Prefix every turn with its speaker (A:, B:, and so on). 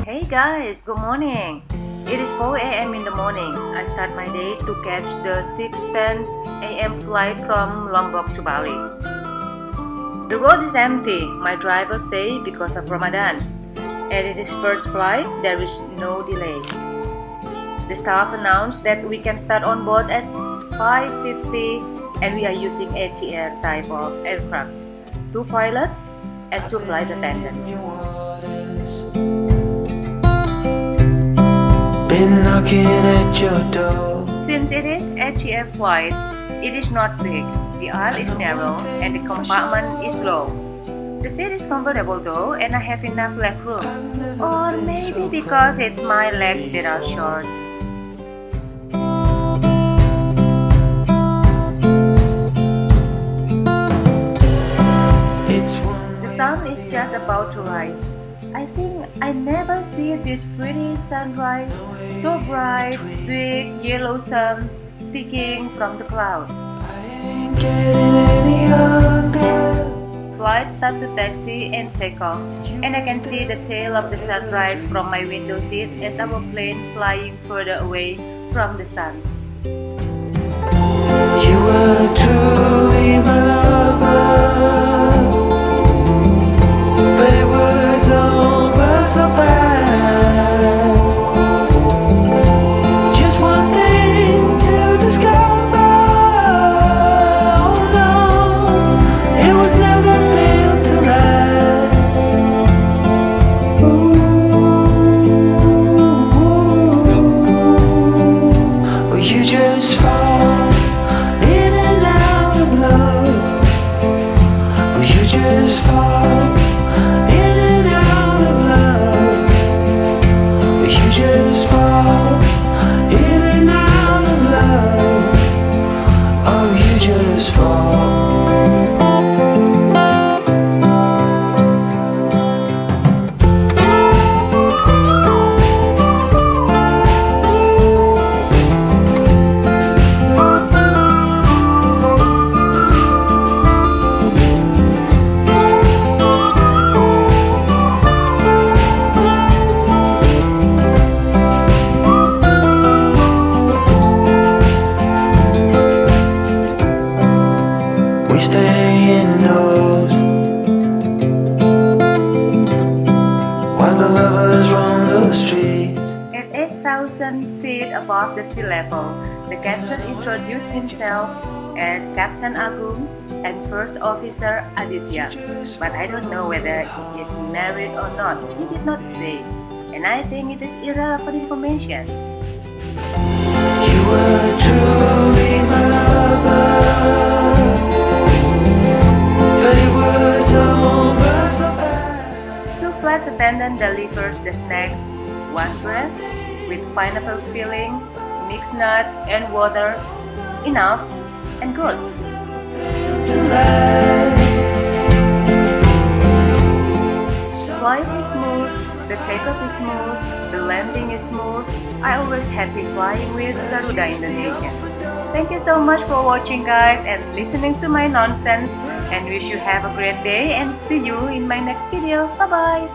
A: Hey guys, good morning. It is 4 a.m. in the morning. I start my day to catch the 6:10 a.m. flight from Lombok to Bali. The road is empty, my driver say, because of Ramadan. And it is first flight, there is no delay. The staff announced that we can start on board at 5:50 and we are using ATR type of aircraft. 2 pilots and 2 flight attendants.
B: Been knocking at your door.
A: Since it is ATR flight, it is not big. The aisle is narrow and the compartment is low. The seat is comfortable though and I have enough leg room. Or maybe because it's my legs that are short. The sun is just about to rise. I think I never see this pretty sunrise, so bright, big yellow sun peeking from the cloud. Flight start to taxi and take off, and I can see the tail of the sunrise from my window seat as our plane flying further away from the sun.
B: You were truly my lover, but it was over so fast. Just one thing to discover. Oh no, it was never built to last. Ooh, you just fall in and out of love. You just fall. Just fall in and out of love. Oh, you just fall. Stay indoors while the lovers roam the streets.
A: At 8,000 feet above the sea level, the captain introduced himself as Captain Agung and First Officer Aditya, but I don't know whether he is married or not. He did not say, and I think it is irrelevant information.
B: You were truly my lover.
A: Two flight attendant delivers the snacks, one bread with pineapple filling, mixed nut and water, enough and good. Flight is smooth, the takeoff is smooth, the landing is smooth. I always happy flying with Garuda Indonesia. Thank you so much for watching guys and listening to my nonsense, and wish you have a great day and see you in my next video. Bye bye.